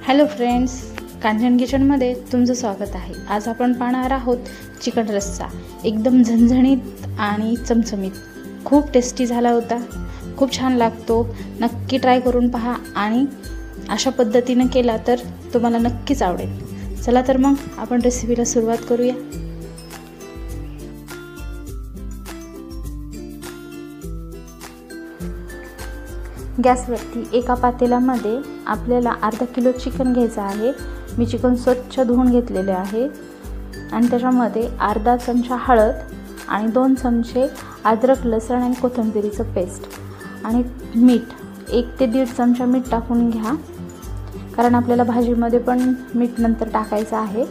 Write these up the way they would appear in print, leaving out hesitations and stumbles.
Hello friends, Kanchan किचनमध्ये तुमचं स्वागत आहे। आज आपण पाहणार आहोत चिकन रस्सा। एकदम झणझणीत आणि चमचमीत, खूप टेस्टी झाला होता, खूप छान लागतो। नक्की ट्राय करून पहा आणि अशा पद्धतीने केला तर तुम्हाला नक्कीच आवडेल। चला तर मग आपण रेसिपीला सुरुवात करूया। गॅसवरती एका पातेल्यामध्ये आपल्याला अर्धा किलो चिकन घ्यायचं आहे। मी चिकन स्वच्छ धुवून घेतलेले आहे आणि त्याच्यामध्ये अर्धा चमचा हळद आणि 2 चमचे अद्रक लसूण आणि कोथिंबीरीचं पेस्ट आणि मीठ 1 ते 1.5 चमचा मीठ टाकून घ्या, कारण आपल्याला भाजीमध्ये पण मीठ नंतर टाकायचं आहे।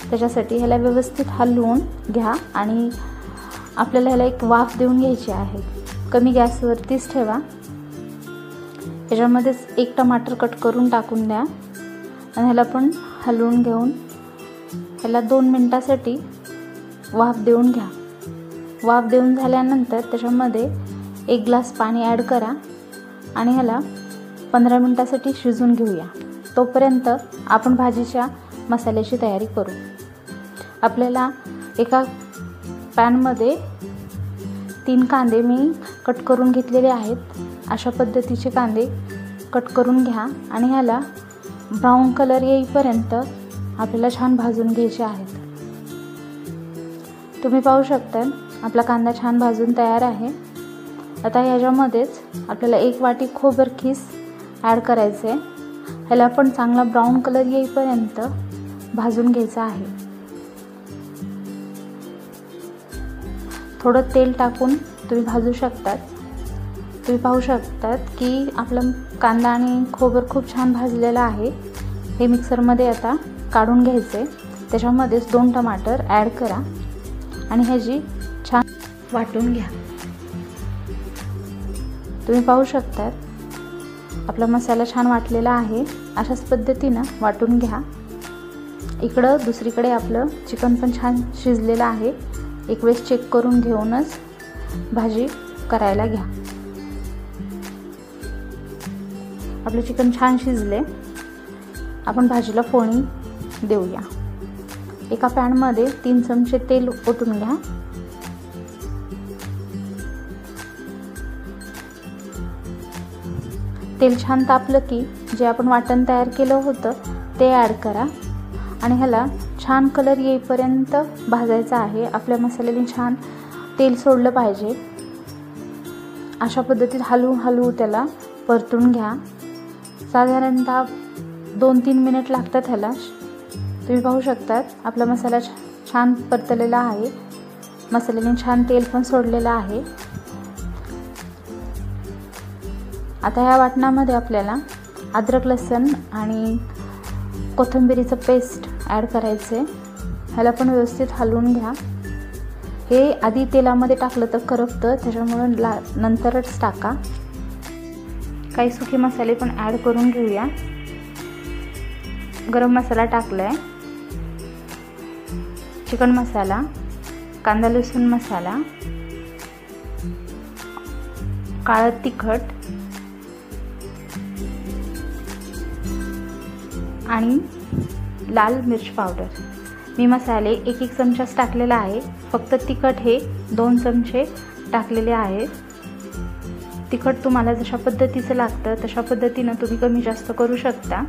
त्याच्यासाठी ह्याला व्यवस्थित हलवून घ्या आणि आपल्याला ह्याला एक वाफ देऊन घ्यायची आहे। कमी गॅसवरतीच ठेवा। याच्यामध्येच 1 टमाटर कट करून टाकून द्या आणि ह्याला पण हलवून घेऊन ह्याला 2 मिनिटासाठी वाफ देऊन घ्या। वाफ देऊन झाल्यानंतर त्याच्यामध्ये 1 ग्लास पाणी ॲड करा आणि ह्याला 15 मिनिटासाठी शिजून घेऊया। तोपर्यंत आपण भाजीच्या मसाल्याची तयारी करू। आपल्याला एका पॅनमध्ये 3 कांदे मी कट करून घेतलेले आहेत। अशा पद्धतीचे कांदे कट करून घ्या आणि ह्याला ब्राऊन कलर येईपर्यंत आपल्याला छान भाजून घ्यायचे आहेत। तुम्ही पाहू शकता आपला कांदा छान भाजून तयार आहे। आता ह्याच्यामध्येच आपल्याला 1 वाटी खोबरकीस ॲड करायचे। ह्याला पण चांगला ब्राऊन कलर येईपर्यंत भाजून घ्यायचा आहे। थोडं तेल टाकून तुम्ही भाजू शकतात। तुम्ही पाहू शकतात की आपला कांदा आणि खोबर खूप छान भाजलेला आहे। हे मिक्सरमध्ये आता काढून घ्यायचे। त्याच्यामध्येच 2 टमाटर ॲड करा आणि ह्याची छान वाटून घ्या। तुम्ही पाहू शकतात आपला मसाला छान वाटलेला आहे। अशाच पद्धतीनं वाटून घ्या। इकडं दुसरीकडे आपलं चिकन पण छान शिजलेलं आहे। एक वेळेस चेक करून घेऊनच भाजी करायला घ्या। आपलं चिकन छान शिजले। आपण भाजीला फोडणी देऊया। एका पॅनमध्ये 3 चमचे तेल ओतून घ्या। तेल छान तापलं की जे आपण वाटण तयार केलं होतं ते ॲड करा आणि ह्याला छान कलर येईपर्यंत भाजायचा आहे। आपल्या मसाल्याने छान तेल सोडलं पाहिजे। अशा पद्धतीत हलवू त्याला परतून घ्या। साधारणतः 2-3 मिनिट लागतात ह्याला। तुम्ही पाहू शकतात आपला मसाला छान परतलेला आहे। मसाल्याने छान तेल पण सोडलेलं आहे। आता ह्या वाटणामध्ये आपल्याला अद्रक लसूण आणि कोथिंबीरीचं पेस्ट ॲड करायचे। ह्याला पण व्यवस्थित हलवून घ्या। हे आधी तेलामध्ये टाकलं तर करपतं, त्याच्यामुळे नंतरच टाका। काही सुके मसाले पण ॲड करून घेऊया। गरम मसाला टाकलाय, चिकन मसाला, कांदा लसूण मसाला, काळं तिखट आणि लाल मिर्च पावडर। मी मसाले 1 चमचाच टाकलेला आहे। फक्त तिखट हे 2 चमचे टाकलेले आहे। तिखट तुम्हाला जशा पद्धतीचं लागतं तशा पद्धतीनं तुम्ही कमी जास्त करू शकता।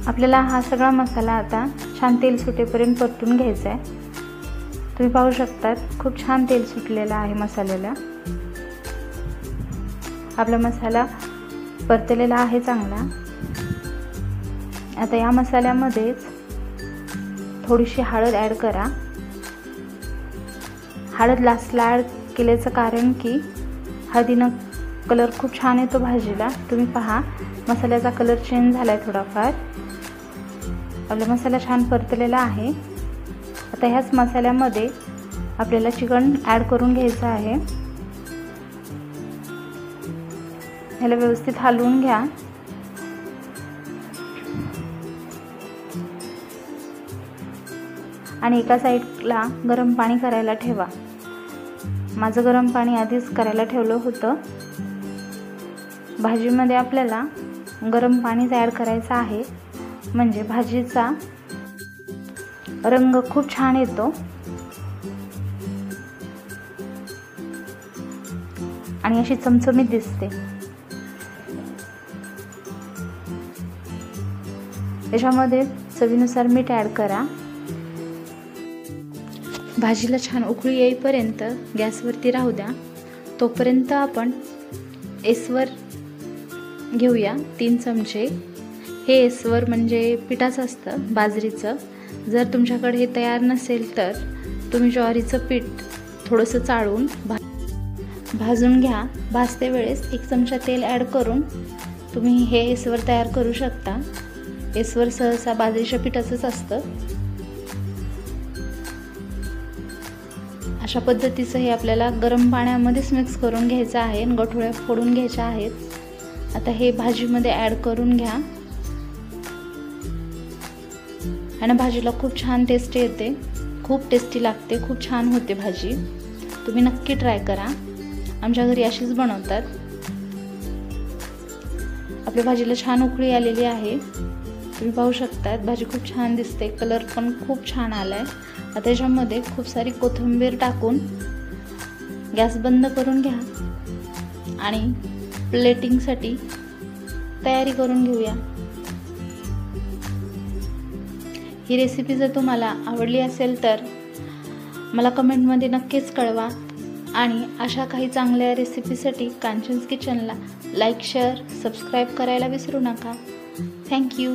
आपल्याला हा सगळा मसाला आता छान तेल सुटेपर्यंत परतून घ्यायचा आहे। तुम्ही पाहू शकता खूप छान तेल सुटलेलं आहे मसाल्याला। आपला मसाला परतलेला आहे चांगला। आता या मसाल्यामध्येच थोडीशी हळद ॲड करा। हळद लास्टला ॲड केल्याचं कारण की हळदीनं कलर खूप छान येतो भाजीला। तुम्ही पहा मसाल्याचा कलर चेंज झाला आहे थोडाफार। आपला मसाला छान परतलेला आहे। आता ह्याच मसाल्यामध्ये आपल्याला चिकन ॲड करून घ्यायचं आहे। ह्याला व्यवस्थित हलवून घ्या। आणि एका साईडला गरम पाणी करायला ठेवा। माझं गरम पाणी आधीच करायला ठेवलं होतं। भाजीमध्ये आपल्याला गरम पाणीच ॲड करायचं आहे, म्हणजे भाजीचा रंग खूप छान येतो आणि अशी चमचमीत दिसते। याच्यामध्ये चवीनुसार मीठ ॲड करा। भाजीला छान उकळी येईपर्यंत गॅसवरती राहू द्या। तोपर्यंत आपण एस्वर घेऊया 3 चमचे। हे एस्वर म्हणजे पिठाचं असतं बाजरीचं। जर तुमच्याकडे हे तयार नसेल तर तुम्ही ज्वारीचं पीठ थोडंसं चाळून भाजून घ्या। भाजते वेळेस 1 चमचा तेल ॲड करून तुम्ही हे एस्वर तयार करू शकता। एस्वर सहसा बाजरीच्या पिठाचंच असतं। अशा पद्धतीचं हे आपल्याला गरम पाण्यामध्येच मिक्स करून घ्यायचं आहे आणि गठोळ्या फोडून घ्यायच्या आहेत। आता हे भाजीमध्ये ॲड करून घ्या आणि भाजीला खूप छान टेस्ट येते, खूप टेस्टी लागते, खूप छान होते भाजी। तुम्ही नक्की ट्राय करा, आमच्या घरी अशीच बनवतात। आपल्या भाजीला छान उकळी आलेली आहे, तुम्ही पाहू शकता। भाजी खूप छान दिसते, कलर पण खूप छान आलाय। आता त्याच्यामध्ये खूप सारी कोथिंबीर टाकून गॅस बंद करून घ्या आणि प्लेटिंगसाठी तयारी करून घेऊया। ही रेसिपी जर तुम्हाला आवडली असेल तर मला कमेंटमध्ये नक्कीच कळवा आणि अशा काही चांगल्या रेसिपीसाठी कांचन्स किचनला लाईक, शेअर, सबस्क्राईब करायला विसरू नका। थँक्यू।